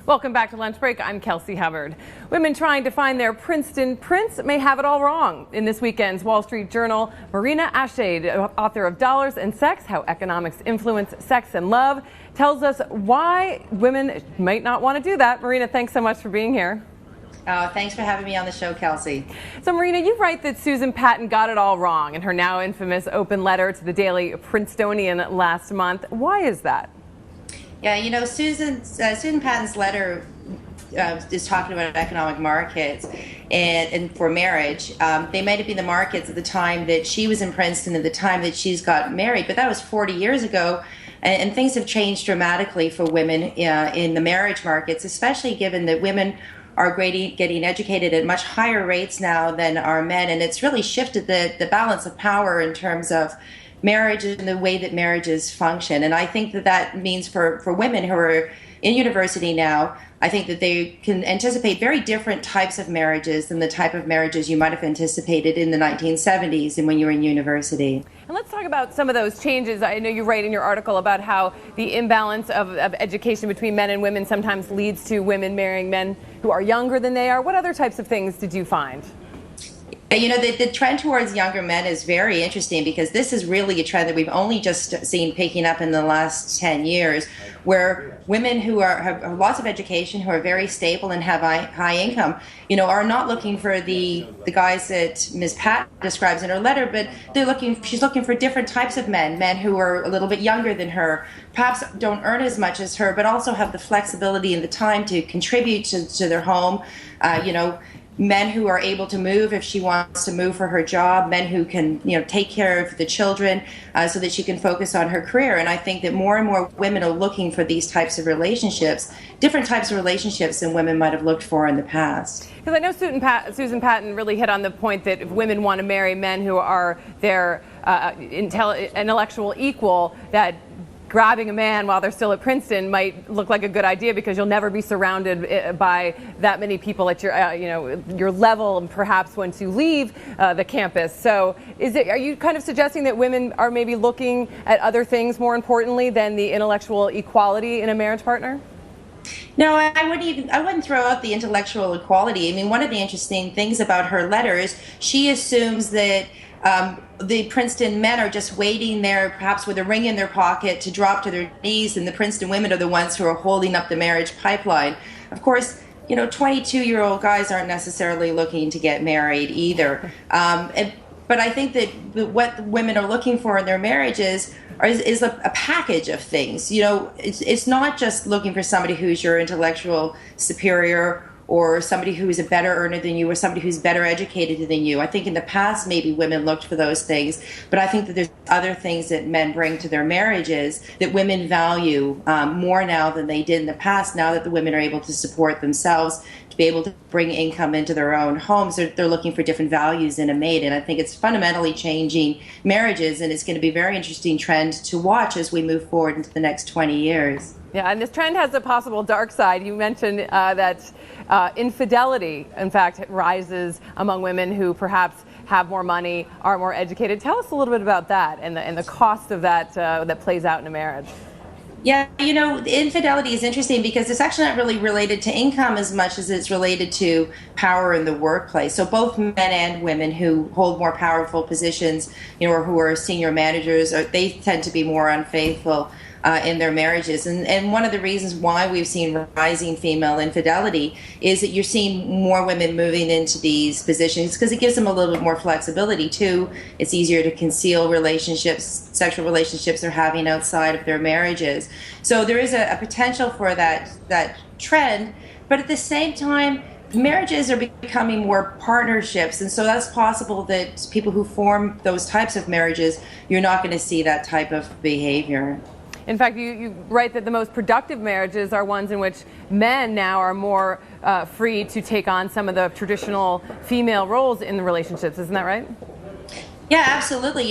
Welcome back to Lunch Break. I'm Kelsey Hubbard. Women trying to find their Princeton prince may have it all wrong. In this weekend's Wall Street Journal, Marina Adshade, author of Dollars and Sex, How Economics Influence Sex and Love, tells us why women might not want to do that. Marina, thanks so much for being here. Thanks for having me on the show, Kelsey. So, Marina, you write that Susan Patton got it all wrong in her now infamous open letter to the Daily Princetonian last month. Why is that? Yeah, you know, Susan Patton's letter is talking about economic markets and for marriage. They might have been the markets at the time that she was in Princeton, at the time that she's got married, but that was 40 years ago. And things have changed dramatically for women in the marriage markets, especially given that women are getting educated at much higher rates now than are men. And it's really shifted the balance of power in terms of marriage and the way that marriages function. And I think that means for women who are in university now, I think that they can anticipate very different types of marriages than the type of marriages you might have anticipated in the 1970s and when you were in university. And let's talk about some of those changes. I know you write in your article about how the imbalance of education between men and women sometimes leads to women marrying men who are younger than they are. What other types of things did you find? You know, the trend towards younger men is very interesting because this is really a trend that we've only just seen picking up in the last 10 years, where women who have lots of education, who are very stable and have high income, you know, are not looking for the guys that Ms. Patton describes in her letter, but she's looking for different types of men who are a little bit younger than her, perhaps don't earn as much as her, but also have the flexibility and the time to contribute to their home, men who are able to move if she wants to move for her job, men who can, take care of the children so that she can focus on her career. And I think that more and more women are looking for these types of relationships, different types of relationships than women might have looked for in the past. Because I know Susan Patton really hit on the point that if women want to marry men who are their intellectual equal, that grabbing a man while they're still at Princeton might look like a good idea because you'll never be surrounded by that many people at your level, and perhaps once you leave the campus. So, are you kind of suggesting that women are maybe looking at other things more importantly than the intellectual equality in a marriage partner? No, I wouldn't throw out the intellectual equality. I mean, one of the interesting things about her letter is she assumes that the Princeton men are just waiting there, perhaps with a ring in their pocket, to drop to their knees, and the Princeton women are the ones who are holding up the marriage pipeline. Of course, 22-year-old guys aren't necessarily looking to get married either. But I think that what women are looking for in their marriages is a package of things. It's not just looking for somebody who's your intellectual superior, or somebody who is a better earner than you, or somebody who's better educated than you. I think in the past maybe women looked for those things, but I think that there's other things that men bring to their marriages that women value more now than they did in the past, now that the women are able to support themselves, to be able to bring income into their own homes. They're looking for different values in a mate, and I think it's fundamentally changing marriages, and it's going to be a very interesting trend to watch as we move forward into the next 20 years. Yeah, and this trend has a possible dark side. You mentioned that infidelity, in fact, rises among women who perhaps have more money, are more educated. Tell us a little bit about that and the cost of that that plays out in a marriage. Yeah, infidelity is interesting because it's actually not really related to income as much as it's related to power in the workplace. So both men and women who hold more powerful positions, or who are senior managers, they tend to be more unfaithful in their marriages. And one of the reasons why we've seen rising female infidelity is that you're seeing more women moving into these positions because it gives them a little bit more flexibility too. It's easier to conceal sexual relationships they're having outside of their marriages. So there is a potential for that trend, but at the same time, marriages are becoming more partnerships, and so that's possible that people who form those types of marriages, you're not going to see that type of behavior. In fact, you write that the most productive marriages are ones in which men now are more free to take on some of the traditional female roles in the relationships. Isn't that right? Yeah, absolutely.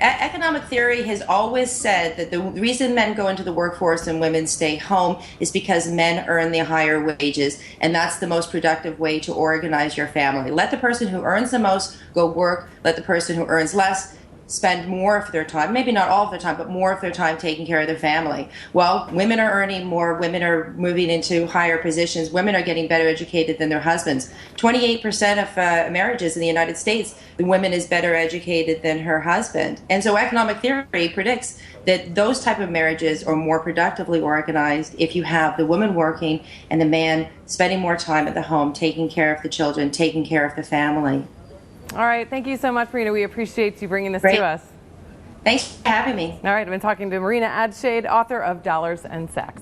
Economic theory has always said that the reason men go into the workforce and women stay home is because men earn the higher wages, and that's the most productive way to organize your family. Let the person who earns the most go work. Let the person who earns less spend more of their time, maybe not all of their time, but more of their time taking care of their family. Well, women are earning more, women are moving into higher positions, women are getting better educated than their husbands. 28% of marriages in the United States, the woman is better educated than her husband. And so economic theory predicts that those type of marriages are more productively organized if you have the woman working and the man spending more time at the home, taking care of the children, taking care of the family. All right. Thank you so much, Marina. We appreciate you bringing this Great. to us. Thanks for having me. All right. I've been talking to Marina Adshade, author of Dollars and Sex.